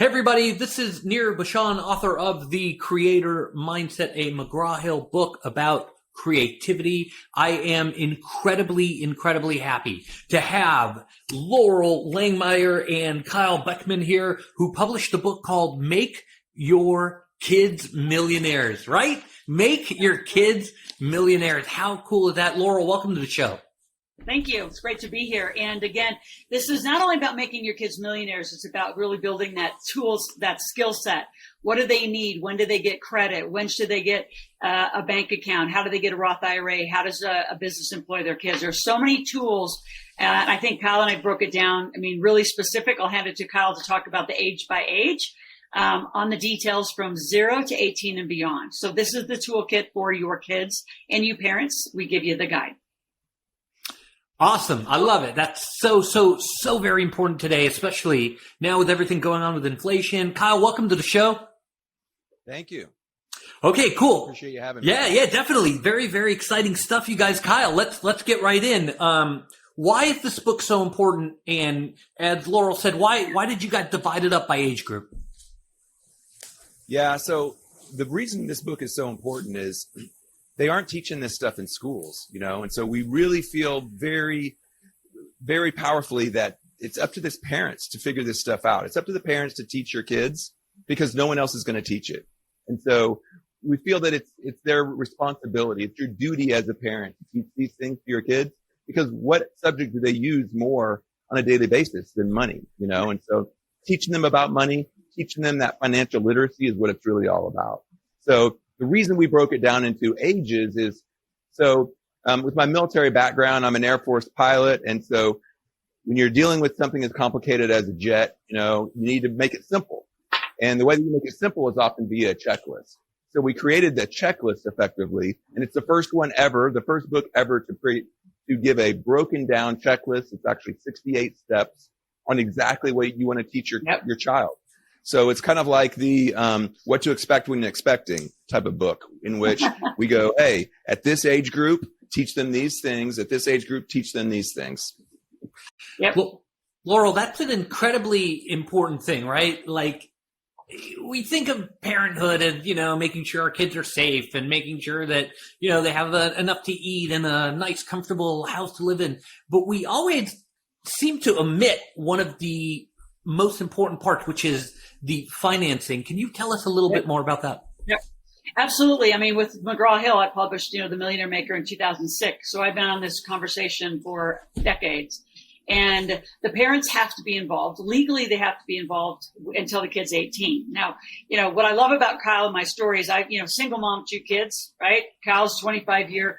everybody, this is Nir Bashan, author of The Creator Mindset, a McGraw-Hill book about creativity. I am incredibly happy to have Loral, Langemeier, and Kyle Boeckman here, who published a book called Make Your Kids Millionaires, right? Make Your Kids Millionaires. How cool is that? Loral, welcome to the show. Thank you. It's great to be here. And again, this is not only about making your kids millionaires, it's about really building that tools, that skill set. What do they need? When do they get credit? When should they get a bank account? How do they get a Roth IRA? How does a business employ their kids? There's so many tools. I think Kyle and I broke it down. I mean, really specific. I'll hand it to Kyle to talk about the age by age on the details from 0 to 18 and beyond. So this is the toolkit for your kids and you parents. We give you the guide. Awesome. I love it. That's so very important today, especially now with everything going on with inflation. Kyle, welcome to the show. Thank you. Okay, cool. Appreciate you having me. Yeah, definitely. Very exciting stuff, you guys. Kyle, let's get right in. Why is this book so important? And as Loral said, why did you guys divide it up by age group? Yeah, so the reason this book is so important is they aren't teaching this stuff in schools, and so we really feel very, very powerfully that it's up to the parents to figure this stuff out. It's up to the parents to teach your kids because no one else is going to teach it. And so we feel that it's their responsibility. It's your duty as a parent to teach these things to your kids because what subject do they use more on a daily basis than money, And so teaching them about money, teaching them that financial literacy is what it's really all about. So the reason we broke it down into ages is with my military background, I'm an Air Force pilot. And so when you're dealing with something as complicated as a jet, you need to make it simple. And the way that you make it simple is often via a checklist. So we created the checklist effectively. And it's the first one ever, the first book ever to give a broken down checklist. It's actually 68 steps on exactly what you want to teach your child. So it's kind of like the what to expect when expecting type of book in which we go, hey, at this age group, teach them these things. At this age group, teach them these things. Yep. Well, Loral, that's an incredibly important thing, right? Like we think of parenthood as, making sure our kids are safe and making sure that, they have enough to eat and a nice, comfortable house to live in. But we always seem to omit one of the most important parts, which is the financing. Can you tell us a little bit more about that? Yep. Absolutely. I mean, with McGraw-Hill, I published, The Millionaire Maker in 2006. So I've been on this conversation for decades. And the parents have to be involved. Legally, they have to be involved until the kid's 18. Now, what I love about Kyle and my story is single mom, 2 kids, right? Kyle's 25-year,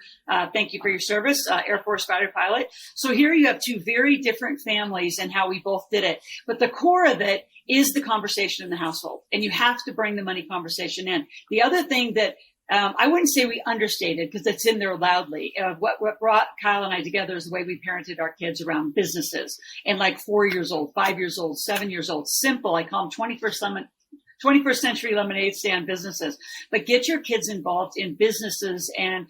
thank you for your service, Air Force fighter pilot. So here you have 2 very different families and how we both did it. But the core of it is the conversation in the household. And you have to bring the money conversation in. The other thing that I wouldn't say we understated because it's in there loudly. What brought Kyle and I together is the way we parented our kids around businesses and like 4 years old, 5 years old, 7 years old. Simple. I call them 21st century lemonade stand businesses, but get your kids involved in businesses and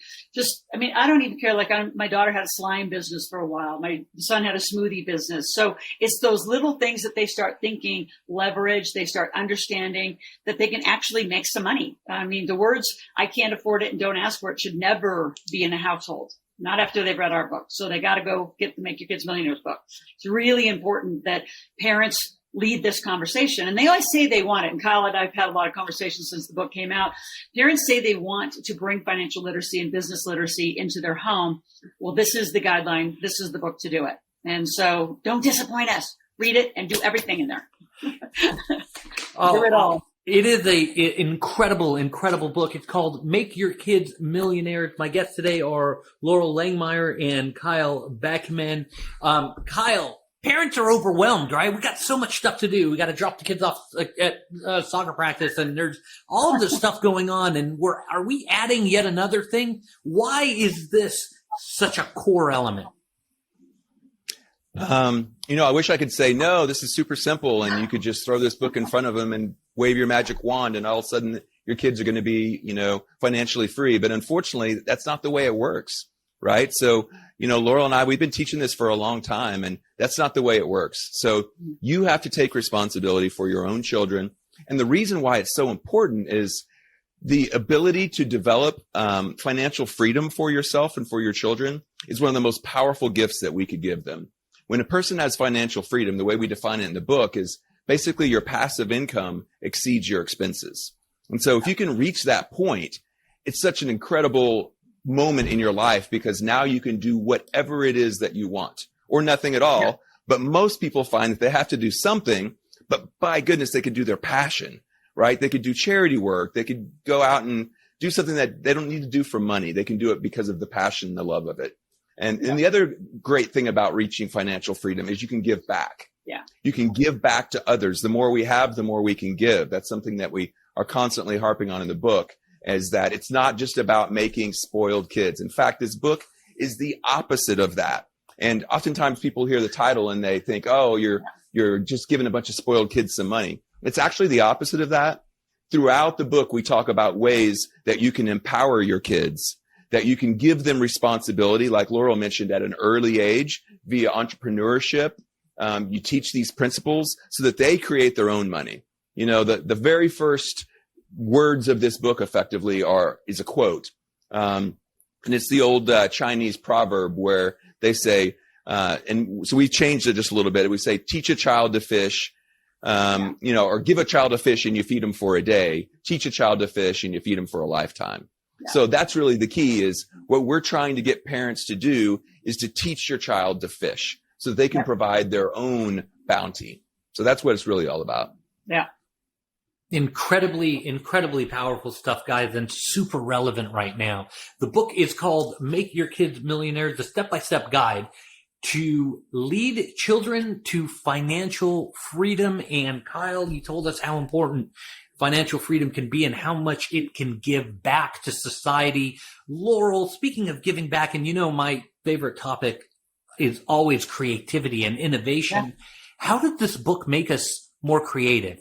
I don't even care. Like my daughter had a slime business for a while. My son had a smoothie business. So it's those little things that they start thinking leverage. They start understanding that they can actually make some money. I mean, the words, I can't afford it and don't ask for it should never be in a household. Not after they've read our book. So they got to go get the Make Your Kids Millionaires book. It's really important that parents lead this conversation. And they always say they want it. And Kyle and I've had a lot of conversations since the book came out. Parents say they want to bring financial literacy and business literacy into their home. Well, this is the guideline. This is the book to do it. And so don't disappoint us. Read it and do everything in there. Do it all. It is a incredible book. It's called Make Your Kids Millionaires. My guests today are Loral Langemeier and Kyle Boeckman. Kyle, parents are overwhelmed, right? We got so much stuff to do. We got to drop the kids off at soccer practice, and there's all of this stuff going on. And are we adding yet another thing? Why is this such a core element? I wish I could say, no, this is super simple, and you could just throw this book in front of them and wave your magic wand, and all of a sudden your kids are going to be, financially free. But unfortunately, that's not the way it works, right? So Laurel and I, we've been teaching this for a long time, and that's not the way it works. So you have to take responsibility for your own children. And the reason why it's so important is the ability to develop financial freedom for yourself and for your children is one of the most powerful gifts that we could give them. When a person has financial freedom, the way we define it in the book is basically your passive income exceeds your expenses. And so if you can reach that point, it's such an incredible moment in your life, because now you can do whatever it is that you want, or nothing at all. Yeah. But most people find that they have to do something, but by goodness, they could do their passion, right? They could do charity work. They could go out and do something that they don't need to do for money. They can do it because of the passion and the love of it. And the other great thing about reaching financial freedom is you can give back. Yeah. You can give back to others. The more we have, the more we can give. That's something that we are constantly harping on in the book, is that it's not just about making spoiled kids. In fact, this book is the opposite of that. And oftentimes people hear the title and they think, oh, you're just giving a bunch of spoiled kids some money. It's actually the opposite of that. Throughout the book, we talk about ways that you can empower your kids, that you can give them responsibility, like Loral mentioned, at an early age via entrepreneurship. You teach these principles so that they create their own money. The very first words of this book effectively is a quote. And it's the old Chinese proverb where they say, and so we changed it just a little bit. We say, teach a child to fish, or give a child a fish and you feed him for a day. Teach a child to fish and you feed him for a lifetime. Yeah. So that's really the key, is what we're trying to get parents to do is to teach your child to fish so that they can provide their own bounty. So that's what it's really all about. Yeah. Incredibly powerful stuff, guys, and super relevant right now. The book is called Make Your Kids Millionaires, the step-by-step guide to lead children to financial freedom. And Kyle, you told us how important financial freedom can be and how much it can give back to society. Loral, speaking of giving back, and my favorite topic is always creativity and innovation. Yeah. How did this book make us more creative?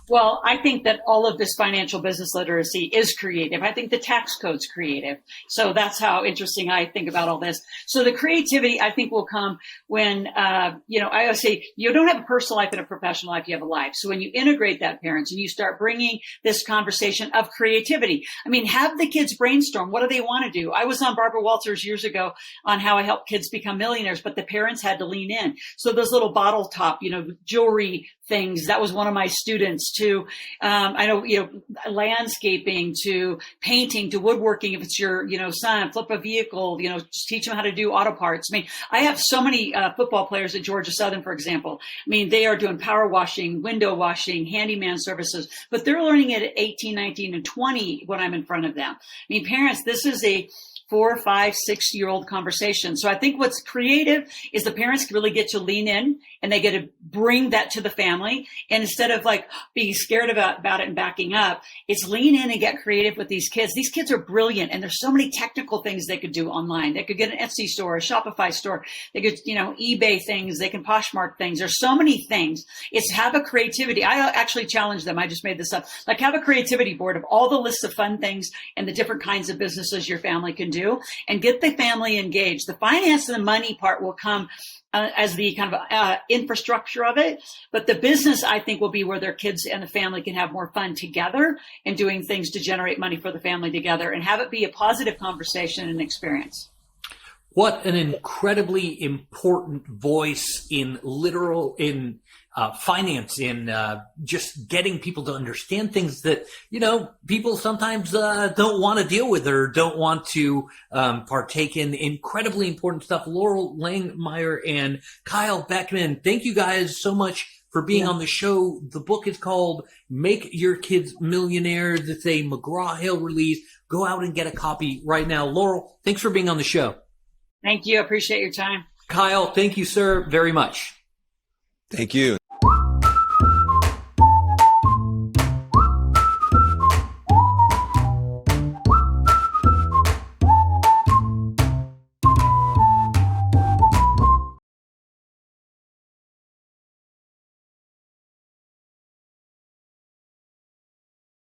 Well, I think that all of this financial business literacy is creative. I think the tax code's creative. So that's how interesting I think about all this. So the creativity, I think, will come when, I always say you don't have a personal life and a professional life, you have a life. So when you integrate that, parents, and you start bringing this conversation of creativity, have the kids brainstorm. What do they want to do? I was on Barbara Walters years ago on how I help kids become millionaires, but the parents had to lean in. So those little bottle top, jewelry things, that was one of my students, to landscaping, to painting, to woodworking. If it's your son, flip a vehicle, just teach them how to do auto parts. I have so many football players at Georgia Southern, for example. They are doing power washing, window washing, handyman services, but they're learning it at 18, 19, and 20 when I'm in front of them. Parents, this is a 4, 5, 6-year-old conversation. So I think what's creative is the parents really get to lean in and they get to bring that to the family. And instead of being scared about it and backing up, it's lean in and get creative with these kids. These kids are brilliant, and there's so many technical things they could do online. They could get an Etsy store, a Shopify store. They could, eBay things. They can Poshmark things. There's so many things. It's have a creativity. I actually challenge them. I just made this up. Have a creativity board of all the lists of fun things and the different kinds of businesses your family can do, and get the family engaged. The finance and the money part will come as the kind of infrastructure of it. But the business, I think, will be where their kids and the family can have more fun together and doing things to generate money for the family together, and have it be a positive conversation and experience. What an incredibly important voice in finance, in just getting people to understand things that, people sometimes don't want to deal with or don't want to partake in. Incredibly important stuff. Loral Langemeier and Kyle Boeckman, thank you guys so much for being on the show. The book is called Make Your Kids Millionaires. It's a McGraw-Hill release. Go out and get a copy right now. Loral, thanks for being on the show. Thank you. I appreciate your time. Kyle, thank you, sir, very much. Thank you.